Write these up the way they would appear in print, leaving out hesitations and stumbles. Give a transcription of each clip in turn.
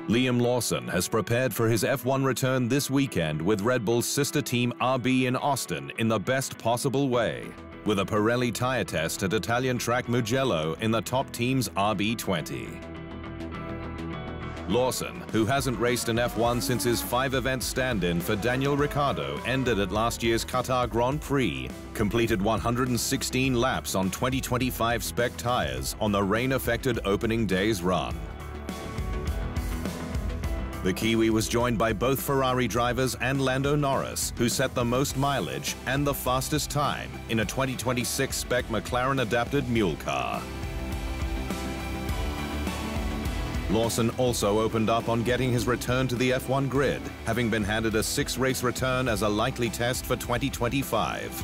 Lawson has prepared for his F1 return this weekend with Red Bull's sister team RB in Austin in the best possible way, with a Pirelli tyre test at Italian track Mugello in the top team's RB20. Lawson, who hasn't raced an F1 since his 5-event stand-in for Daniel Ricciardo ended at last year's Qatar Grand Prix, completed 116 laps on 2025 spec tyres on the rain-affected opening day's run. The Kiwi was joined by both Ferrari drivers and Lando Norris, who set the most mileage and the fastest time in a 2026 spec McLaren-adapted mule car. Lawson also opened up on getting his return to the F1 grid, having been handed a 6-race return as a likely test for 2025.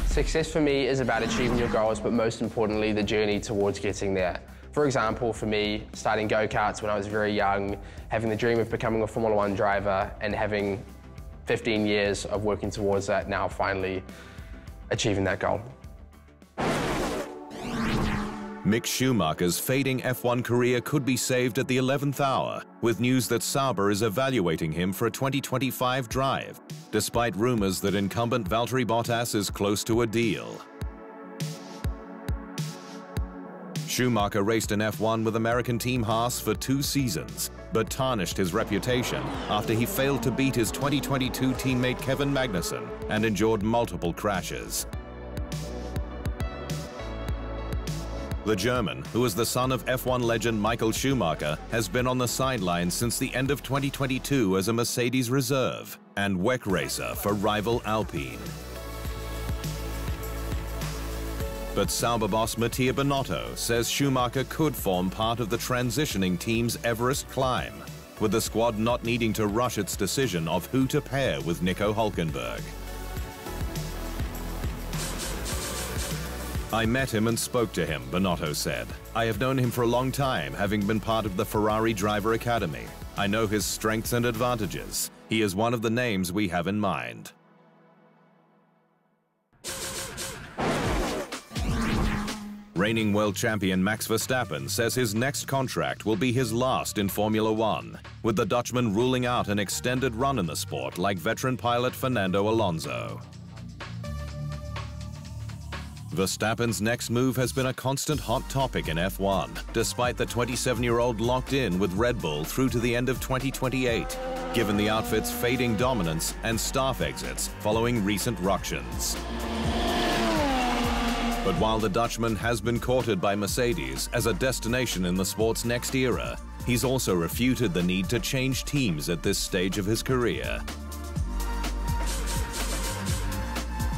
Success for me is about achieving your goals, but most importantly, the journey towards getting there. For example, for me, starting go-karts when I was very young, having the dream of becoming a Formula 1 driver, and having 15 years of working towards that, now finally achieving that goal. Mick Schumacher's fading F1 career could be saved at the 11th hour, with news that Sauber is evaluating him for a 2025 drive, despite rumors that incumbent Valtteri Bottas is close to a deal. Schumacher raced in F1 with American team Haas for 2 seasons, but tarnished his reputation after he failed to beat his 2022 teammate Kevin Magnussen and endured multiple crashes. The German, who is the son of F1 legend Michael Schumacher, has been on the sidelines since the end of 2022 as a Mercedes reserve and WEC racer for rival Alpine. But Sauber boss Mattia Binotto says Schumacher could form part of the transitioning team's Everest climb, with the squad not needing to rush its decision of who to pair with Nico Hülkenberg. I met him and spoke to him, Binotto said. I have known him for a long time, having been part of the Ferrari Driver Academy. I know his strengths and advantages. He is one of the names we have in mind. Reigning world champion Max Verstappen says his next contract will be his last in Formula 1, with the Dutchman ruling out an extended run in the sport like veteran pilot Fernando Alonso. Verstappen's next move has been a constant hot topic in F1, despite the 27-year-old locked in with Red Bull through to the end of 2028, given the outfit's fading dominance and staff exits following recent ructions. But while the Dutchman has been courted by Mercedes as a destination in the sport's next era, he's also refuted the need to change teams at this stage of his career.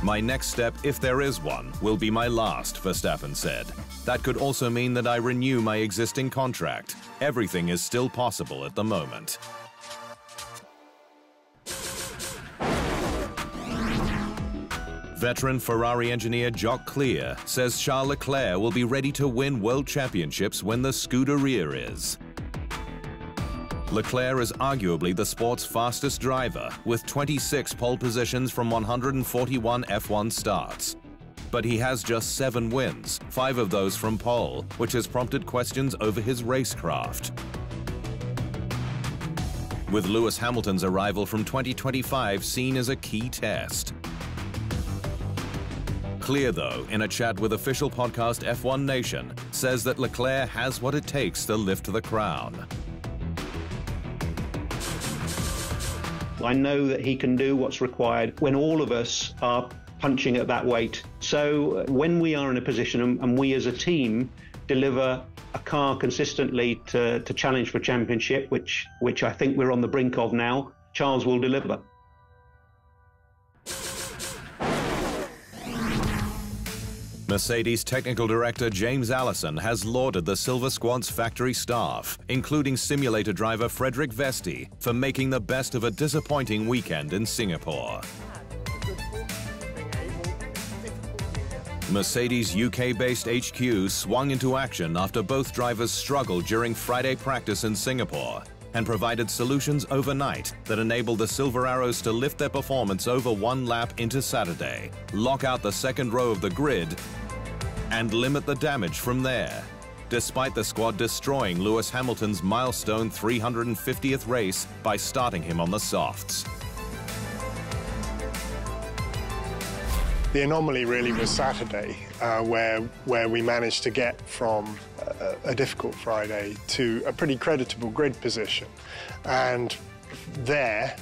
My next step, if there is one, will be my last, Verstappen said. That could also mean that I renew my existing contract. Everything is still possible at the moment. Veteran Ferrari engineer Jock Clear says Charles Leclerc will be ready to win world championships when the Scuderia is. Leclerc is arguably the sport's fastest driver, with 26 pole positions from 141 F1 starts. But he has just 7 wins, 5 of those from pole, which has prompted questions over his racecraft. With Lewis Hamilton's arrival from 2025 seen as a key test. Clear, though, in a chat with official podcast F1 Nation, says that Leclerc has what it takes to lift the crown. I know that he can do what's required when all of us are punching at that weight. So when we are in a position and we as a team deliver a car consistently to challenge for championship, which I think we're on the brink of now, Charles will deliver. Mercedes technical director James Allison has lauded the Silver Squad's factory staff, including simulator driver Frederick Vesti, for making the best of a disappointing weekend in Singapore. Mercedes' UK-based HQ swung into action after both drivers struggled during Friday practice in Singapore and provided solutions overnight that enabled the Silver Arrows to lift their performance over 1 lap into Saturday, lock out the second row of the grid, and limit the damage from there. despite the squad destroying Lewis Hamilton's milestone 350th race by starting him on the softs. The anomaly really was Saturday, where we managed to get from a difficult Friday to a pretty creditable grid position. And there,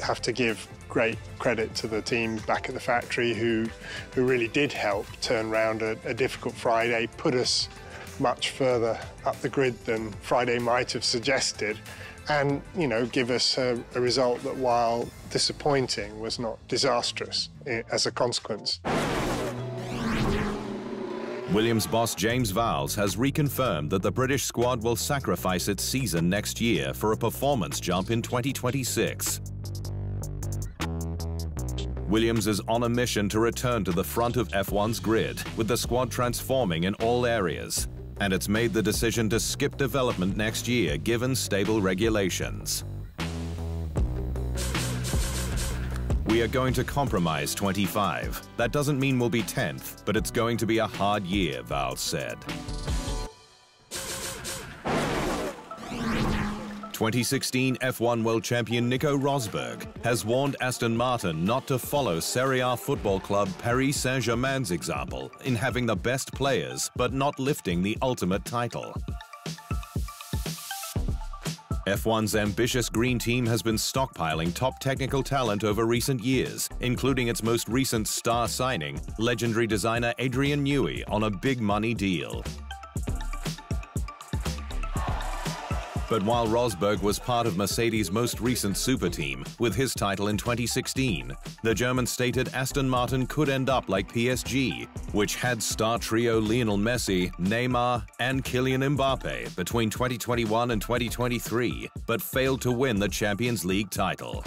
have to give great credit to the team back at the factory who really did help turn around a difficult Friday, put us much further up the grid than Friday might have suggested, and, you know, give us a result that, while disappointing, was not disastrous as a consequence. Williams boss James Vowles has reconfirmed that the British squad will sacrifice its season next year for a performance jump in 2026. Williams is on a mission to return to the front of F1's grid, with the squad transforming in all areas, and it's made the decision to skip development next year given stable regulations. We are going to compromise 25. That doesn't mean we'll be 10th, but it's going to be a hard year, Vowles said. 2016 F1 World Champion Nico Rosberg has warned Aston Martin not to follow Serie A football club Paris Saint-Germain's example in having the best players but not lifting the ultimate title. F1's ambitious green team has been stockpiling top technical talent over recent years, including its most recent star signing, legendary designer Adrian Newey, on a big money deal. But while Rosberg was part of Mercedes' most recent super team, with his title in 2016, the German stated Aston Martin could end up like PSG, which had star trio Lionel Messi, Neymar, and Kylian Mbappe between 2021 and 2023, but failed to win the Champions League title.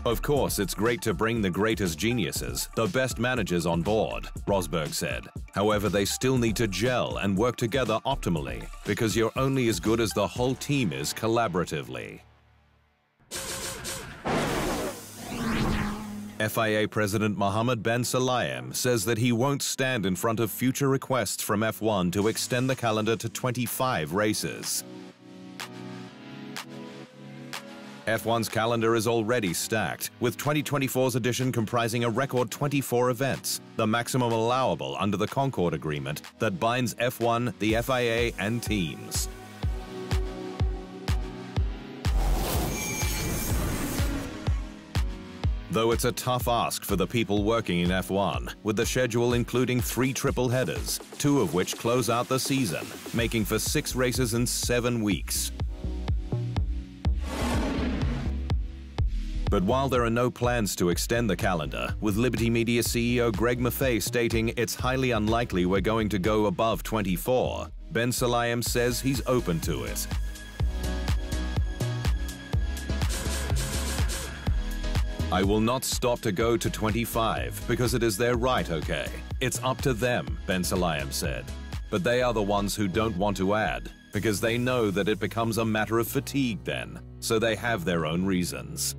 Of course, it's great to bring the greatest geniuses, the best managers on board, Rosberg said. However, they still need to gel and work together optimally, because you're only as good as the whole team is collaboratively. FIA President Mohammed Ben Sulayem says that he won't stand in front of future requests from F1 to extend the calendar to 25 races. F1's calendar is already stacked, with 2024's edition comprising a record 24 events, the maximum allowable under the Concord Agreement that binds F1, the FIA, and teams. Though it's a tough ask for the people working in F1, with the schedule including 3 triple headers, 2 of which close out the season, making for 6 races in 7 weeks. But while there are no plans to extend the calendar, with Liberty Media CEO Greg Maffei stating it's highly unlikely we're going to go above 24, Ben Sulayem says he's open to it. I will not stop to go to 25 because it is their right, okay? It's up to them, Ben Sulayem said. But they are the ones who don't want to add, because they know that it becomes a matter of fatigue then, so they have their own reasons.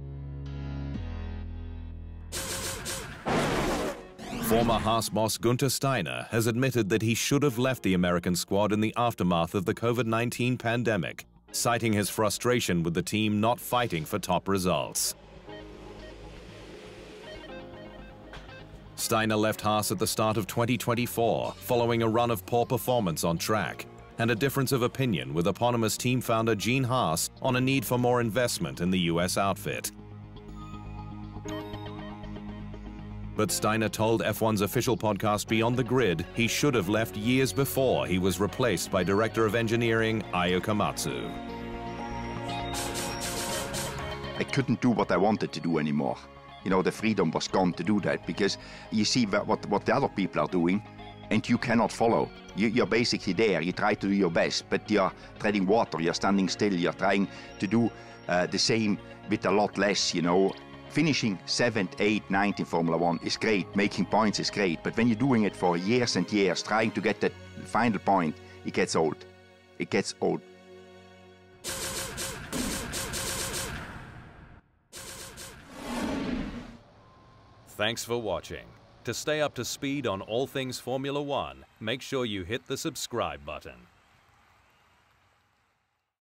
Former Haas boss Günther Steiner has admitted that he should have left the American squad in the aftermath of the COVID-19 pandemic, citing his frustration with the team not fighting for top results. Steiner left Haas at the start of 2024, following a run of poor performance on track, and a difference of opinion with eponymous team founder Gene Haas on a need for more investment in the US outfit. But Steiner told F1's official podcast Beyond the Grid he should have left years before he was replaced by Director of Engineering Ayo Komatsu. I couldn't do what I wanted to do anymore. You know, the freedom was gone to do that, because you see what the other people are doing and you cannot follow. You're basically there, you try to do your best, but you're treading water, you're standing still, you're trying to do the same with a lot less, you know. Finishing 7th, 8th, 9th in Formula 1 is great, making points is great, but when you're doing it for years and years, trying to get that final point, it gets old. It gets old. Thanks for watching. To stay up to speed on all things Formula One, make sure you hit the subscribe button.